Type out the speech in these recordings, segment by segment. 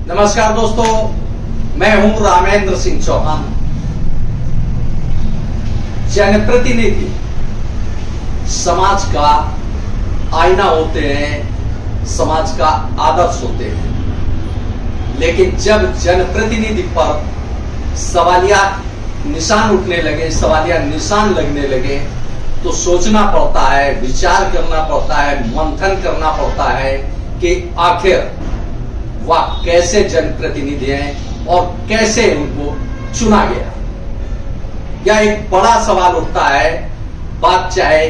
नमस्कार दोस्तों, मैं हूं रामेंद्र सिंह चौहान। जनप्रतिनिधि समाज का आईना होते हैं, समाज का आदर्श होते हैं, लेकिन जब जनप्रतिनिधि पर सवालिया निशान उठने लगे, सवालिया निशान लगने लगे, तो सोचना पड़ता है, विचार करना पड़ता है, मंथन करना पड़ता है कि आखिर वह कैसे जनप्रतिनिधि हैं और कैसे उनको चुना गया। यह एक बड़ा सवाल उठता है, बात चाहे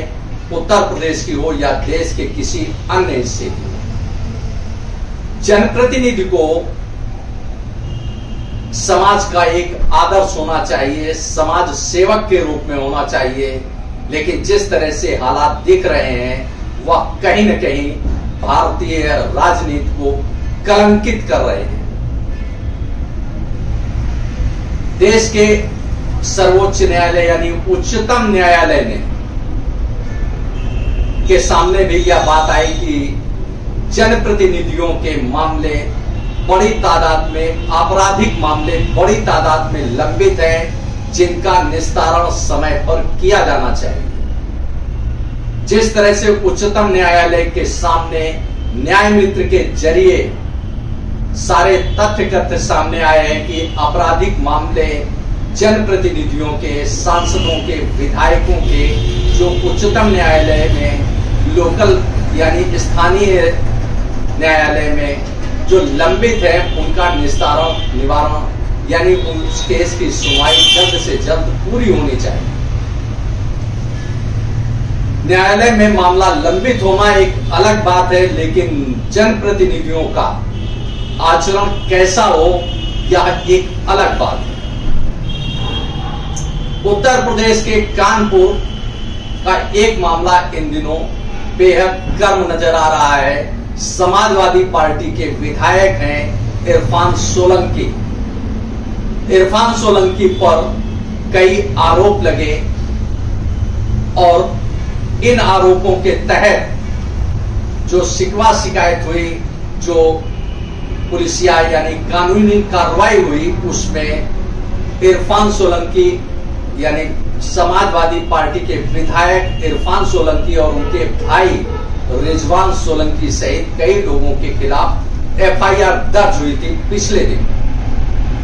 उत्तर प्रदेश की हो या देश के किसी अन्य हिस्से की हो। जनप्रतिनिधि को समाज का एक आदर्श होना चाहिए, समाज सेवक के रूप में होना चाहिए, लेकिन जिस तरह से हालात दिख रहे हैं वह कहीं न कहीं भारतीय राजनीति को कलंकित कर रहे हैं। देश के सर्वोच्च न्यायालय यानी उच्चतम न्यायालय ने के सामने भी यह बात आई कि जनप्रतिनिधियों के मामले बड़ी तादाद में, आपराधिक मामले बड़ी तादाद में लंबित हैं, जिनका निस्तारण समय पर किया जाना चाहिए। जिस तरह से उच्चतम न्यायालय के सामने न्याय मित्र के जरिए सारे तथ्य कथ्य सामने आए हैं कि आपराधिक मामले जनप्रतिनिधियों के, सांसदों के, विधायकों के जो उच्चतम न्यायालय में, लोकल यानी स्थानीय न्यायालय में जो लंबित है, उनका निस्तारण, निवारण यानी उस केस की सुनवाई जल्द से जल्द पूरी होनी चाहिए। न्यायालय में मामला लंबित होना एक अलग बात है, लेकिन जनप्रतिनिधियों का आचरण कैसा हो यह एक अलग बात है। उत्तर प्रदेश के कानपुर का एक मामला इन दिनों बेहद गर्म नजर आ रहा है। समाजवादी पार्टी के विधायक हैं इरफान सोलंकी। इरफान सोलंकी पर कई आरोप लगे और इन आरोपों के तहत जो शिकवा शिकायत हुई, जो पुलिसिया यानी कानूनी कार्रवाई हुई, उसमें इरफान सोलंकी यानी समाजवादी पार्टी के विधायक इरफान सोलंकी और उनके भाई रिजवान सोलंकी सहित कई लोगों के खिलाफ एफआईआर दर्ज हुई थी पिछले दिन।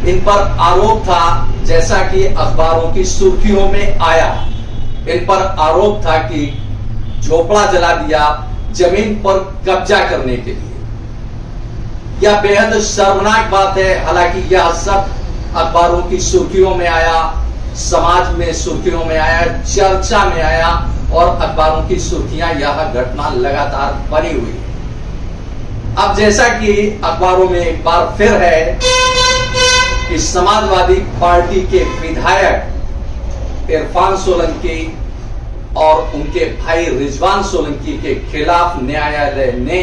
इन पर आरोप था, जैसा कि अखबारों की सुर्खियों में आया, इन पर आरोप था कि झोपड़ा जला दिया जमीन पर कब्जा करने के लिए। यह बेहद शर्मनाक बात है। हालांकि यह सब अखबारों की सुर्खियों में आया, समाज में सुर्खियों में आया, चर्चा में आया और अखबारों की सुर्खियां यह घटना लगातार बनी हुई। अब जैसा कि अखबारों में एक बार फिर है कि समाजवादी पार्टी के विधायक इरफान सोलंकी और उनके भाई रिजवान सोलंकी के खिलाफ न्यायालय ने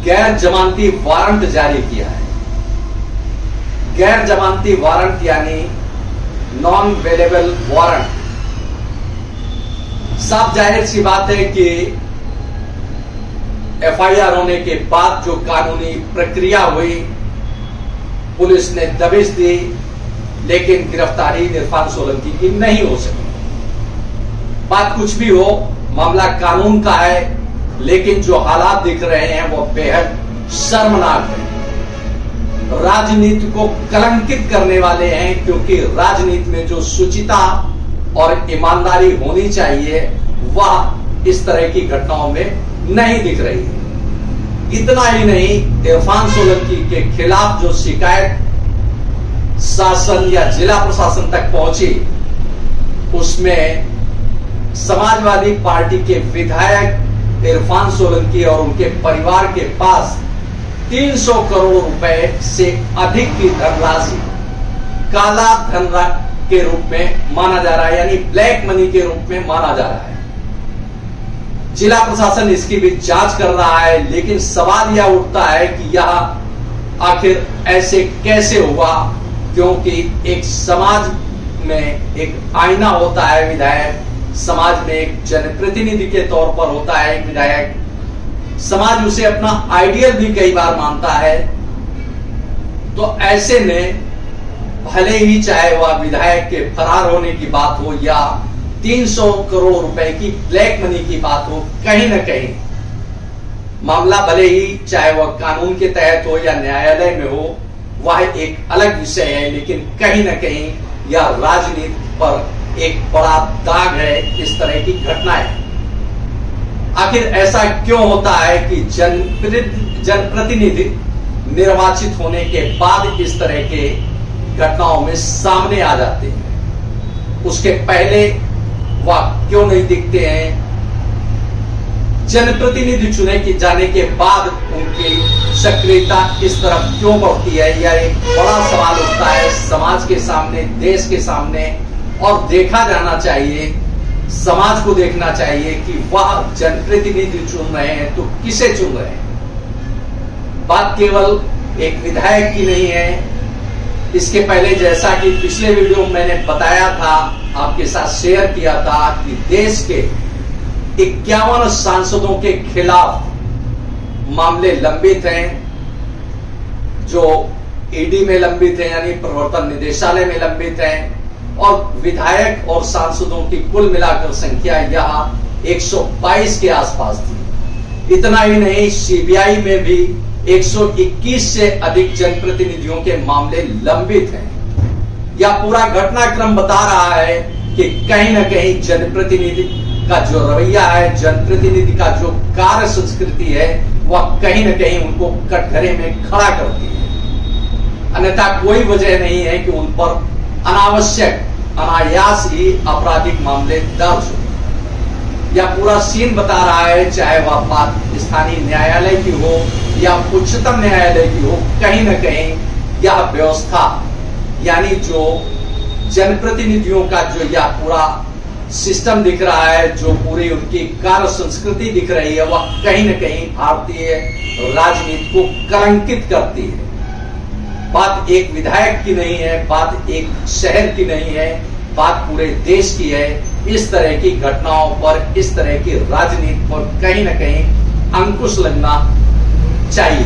गैर जमानती वारंट जारी किया है। गैर जमानती वारंट यानी नॉन अवेलेबल वारंट। साफ जाहिर सी बात है कि एफआईआर होने के बाद जो कानूनी प्रक्रिया हुई, पुलिस ने दबिश दी, लेकिन गिरफ्तारी इरफान सोलंकी की नहीं हो सकी। बात कुछ भी हो, मामला कानून का है, लेकिन जो हालात दिख रहे हैं वो बेहद शर्मनाक है, राजनीति को कलंकित करने वाले हैं, क्योंकि राजनीति में जो शुचिता और ईमानदारी होनी चाहिए वह इस तरह की घटनाओं में नहीं दिख रही है। इतना ही नहीं, इरफान सोलंकी के खिलाफ जो शिकायत शासन या जिला प्रशासन तक पहुंची, उसमें समाजवादी पार्टी के विधायक इरफान सोलंकी और उनके परिवार के पास 300 करोड़ रुपए से अधिक की धनराशि काला धन के रूप में माना जा रहा है, यानी ब्लैक मनी के रूप में माना जा रहा है। जिला प्रशासन इसकी भी जांच कर रहा है, लेकिन सवाल यह उठता है कि यह आखिर ऐसे कैसे हुआ, क्योंकि एक समाज में एक आईना होता है विधायक, समाज में एक जनप्रतिनिधि के तौर पर होता है एक विधायक, समाज उसे अपना आइडियल भी कई बार मानता है, तो ऐसे में भले ही चाहे वह विधायक के फरार होने की बात हो या 300 करोड़ रुपए की ब्लैक मनी की बात हो, कहीं ना कहीं मामला भले ही चाहे वह कानून के तहत हो या न्यायालय में हो, वह एक अलग विषय है, लेकिन कहीं ना कहीं यह राजनीति पर एक बड़ा दाग है इस तरह की घटनाएं। आखिर ऐसा क्यों होता है कि जनप्रतिनिधि निर्वाचित होने के बाद इस तरह के घटनाओं में सामने आ जाते हैं? उसके पहले वह क्यों नहीं दिखते हैं? जनप्रतिनिधि चुने के जाने के बाद उनकी सक्रियता इस तरफ क्यों बढ़ती है? यह एक बड़ा सवाल उठता है समाज के सामने, देश के सामने, और देखा जाना चाहिए, समाज को देखना चाहिए कि वह जनप्रतिनिधि चुन रहे हैं तो किसे चुन रहे हैं। बात केवल एक विधायक की नहीं है। इसके पहले जैसा कि पिछले वीडियो में मैंने बताया था, आपके साथ शेयर किया था कि देश के 51 सांसदों के खिलाफ मामले लंबित हैं, जो ईडी में लंबित हैं, यानी प्रवर्तन निदेशालय में लंबित हैं, और विधायक और सांसदों की कुल मिलाकर संख्या यह 122 के आसपास थी। इतना ही नहीं, सीबीआई में भी 121 से अधिक जनप्रतिनिधियों के मामले लंबित हैं। यह पूरा घटनाक्रम बता रहा है कि कहीं ना कहीं जनप्रतिनिधि का जो रवैया है, जनप्रतिनिधि का जो कार्य संस्कृति है, वह कहीं ना कहीं उनको कटघरे में खड़ा करती है। अन्यथा कोई वजह नहीं है कि उन पर अनावश्यक, अनायास ही आपराधिक मामले दर्ज हो। यह पूरा सीन बता रहा है, चाहे वह बात स्थानीय न्यायालय की हो या उच्चतम न्यायालय की हो, कहीं ना कहीं यह व्यवस्था, यानी जो जनप्रतिनिधियों का जो यह पूरा सिस्टम दिख रहा है, जो पूरी उनकी कार्य संस्कृति दिख रही है, वह कहीं न कहीं भारतीय राजनीति को कलंकित करती है। बात एक विधायक की नहीं है, बात एक शहर की नहीं है, बात पूरे देश की है। इस तरह की घटनाओं पर, इस तरह की राजनीति पर कहीं न कहीं अंकुश लगना चाहिए,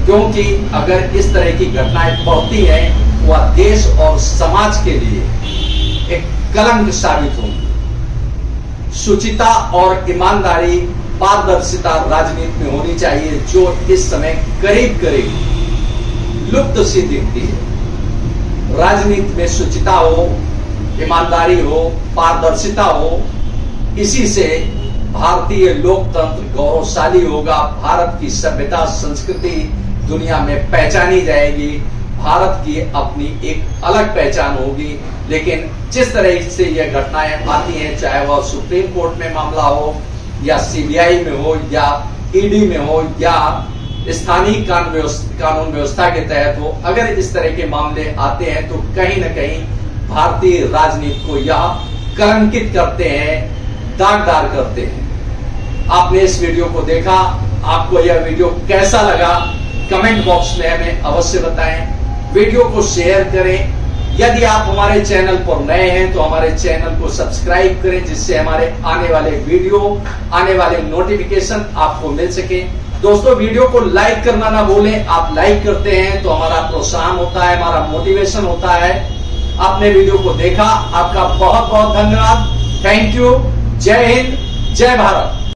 क्योंकि अगर इस तरह की घटनाएं बढ़ती हैं, वह देश और समाज के लिए एक कलंक साबित होंगी। शुचिता और ईमानदारी, पारदर्शिता राजनीति में होनी चाहिए, जो इस समय करीब करीब लुप्त सी दिखती है। राजनीति में शुचिता हो, ईमानदारी हो, पारदर्शिता हो, इसी से भारतीय लोकतंत्र गौरवशाली होगा। भारत की सभ्यता, संस्कृति दुनिया में पहचानी जाएगी। भारत की अपनी एक अलग पहचान होगी। लेकिन जिस तरह से यह घटनाएं आती हैं, चाहे वह सुप्रीम कोर्ट में मामला हो या सीबीआई में हो या ईडी में हो या स्थानीय कानून व्यवस्था के तहत हो, अगर इस तरह के मामले आते हैं तो कहीं न कहीं भारतीय राजनीति को यह कलंकित करते हैं, दागदार करते हैं। आपने इस वीडियो को देखा, आपको यह वीडियो कैसा लगा कमेंट बॉक्स में हमें अवश्य बताएं। वीडियो को शेयर करें। यदि आप हमारे चैनल पर नए हैं तो हमारे चैनल को सब्सक्राइब करें, जिससे हमारे आने वाले वीडियो, आने वाले नोटिफिकेशन आपको मिल सके। दोस्तों, वीडियो को लाइक करना ना भूलें। आप लाइक करते हैं तो हमारा प्रोत्साहन होता है, हमारा मोटिवेशन होता है। आपने वीडियो को देखा, आपका बहुत बहुत धन्यवाद। Thank you. जय हिंद, जय भारत।